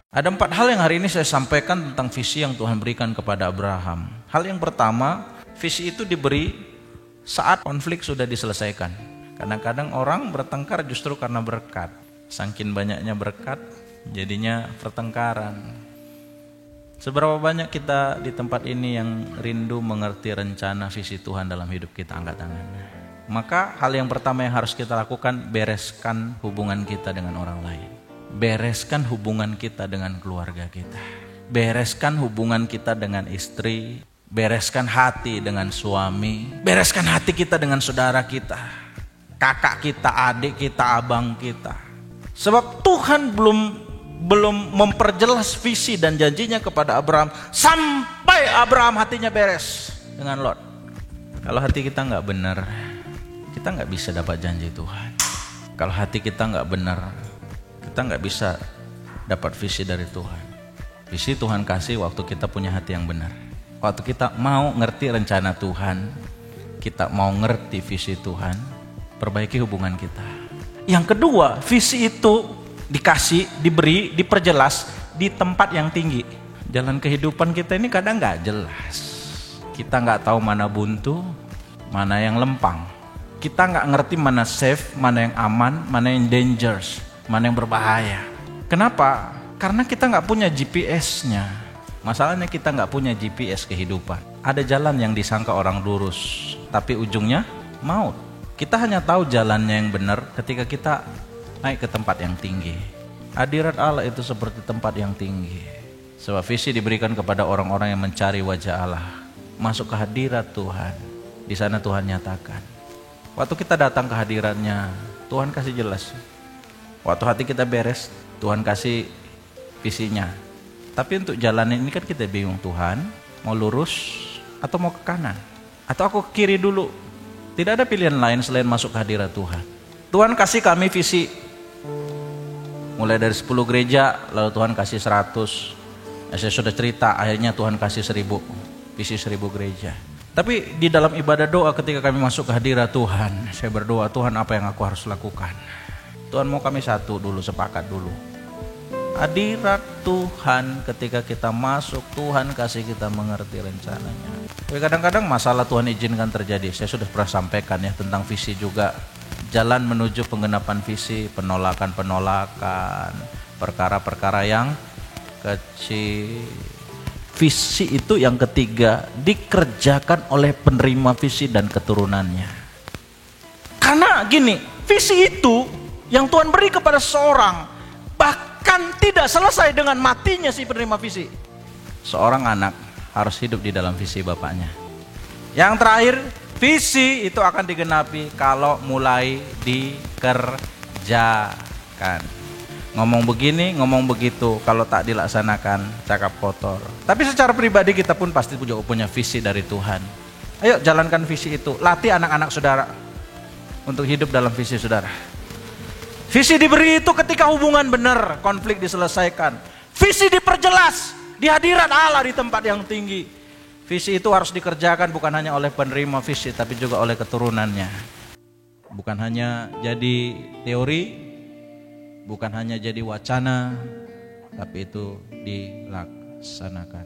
Ada 4 hal yang hari ini saya sampaikan tentang visi yang Tuhan berikan kepada Abraham. Hal yang pertama, visi itu diberi saat konflik sudah diselesaikan. Kadang-kadang orang bertengkar justru karena berkat. Saking banyaknya berkat, jadinya pertengkaran. Seberapa banyak kita di tempat ini yang rindu mengerti rencana visi Tuhan dalam hidup kita? Angkat tangan. Maka hal yang pertama yang harus kita lakukan, bereskan hubungan kita dengan orang lain. Bereskan hubungan kita dengan keluarga kita. Bereskan hubungan kita dengan istri. Bereskan hati dengan suami. Bereskan hati kita dengan saudara kita, kakak kita, adik kita, abang kita. Sebab Tuhan belum memperjelas visi dan janjinya kepada Abraham sampai Abraham hatinya beres dengan Lot. Kalau hati kita nggak benar, kita nggak bisa dapat janji Tuhan. Kalau hati kita nggak benar, kita nggak bisa dapat visi dari Tuhan. Visi Tuhan kasih waktu kita punya hati yang benar. Waktu kita mau ngerti rencana Tuhan, kita mau ngerti visi Tuhan, perbaiki hubungan kita. Yang kedua, visi itu dikasih, diberi, diperjelas di tempat yang tinggi. Jalan kehidupan kita ini kadang nggak jelas. Kita nggak tahu mana buntu, mana yang lempang. Kita nggak ngerti mana safe, mana yang aman, mana yang dangerous, mana yang berbahaya. Kenapa? Karena kita nggak punya GPS-nya. Masalahnya kita nggak punya GPS kehidupan. Ada jalan yang disangka orang lurus, tapi ujungnya maut. Kita hanya tahu jalannya yang benar ketika kita naik ke tempat yang tinggi. Hadirat Allah itu seperti tempat yang tinggi. Sebab visi diberikan kepada orang-orang yang mencari wajah Allah. Masuk ke hadirat Tuhan. Di sana Tuhan nyatakan. Waktu kita datang ke hadiratnya, Tuhan kasih jelas. Waktu hati kita beres, Tuhan kasih visinya. Tapi untuk jalan ini kan kita bingung, Tuhan mau lurus atau mau ke kanan? Atau aku ke kiri dulu? Tidak ada pilihan lain selain masuk ke hadirat Tuhan. Tuhan kasih kami visi. Mulai dari 10 gereja, lalu Tuhan kasih 100. Saya sudah cerita, akhirnya Tuhan kasih 1000. Visi 1000 gereja. Tapi di dalam ibadah doa ketika kami masuk ke hadirat Tuhan, saya berdoa, Tuhan apa yang aku harus lakukan? Tuhan mau kami satu dulu, sepakat dulu. Hadirat Tuhan ketika kita masuk, Tuhan kasih kita mengerti rencananya. Tapi kadang-kadang masalah Tuhan izinkan terjadi. Saya sudah pernah sampaikan ya tentang visi juga. Jalan menuju penggenapan visi, penolakan, perkara-perkara yang kecil. Visi itu yang ketiga, dikerjakan oleh penerima visi dan keturunannya. Karena gini, visi itu yang Tuhan beri kepada seorang, bahkan tidak selesai dengan matinya si penerima visi. Seorang anak harus hidup di dalam visi bapaknya. Yang terakhir, visi itu akan digenapi kalau mulai dikerjakan. Ngomong begini, ngomong begitu, kalau tak dilaksanakan, cakap kotor. Tapi secara pribadi kita pun pasti punya visi dari Tuhan. Ayo jalankan visi itu, latih anak-anak saudara untuk hidup dalam visi saudara. Visi diberi itu ketika hubungan benar, konflik diselesaikan. Visi diperjelas di hadirat Allah di tempat yang tinggi. Visi itu harus dikerjakan bukan hanya oleh penerima visi, tapi juga oleh keturunannya. Bukan hanya jadi teori, bukan hanya jadi wacana, tapi itu dilaksanakan.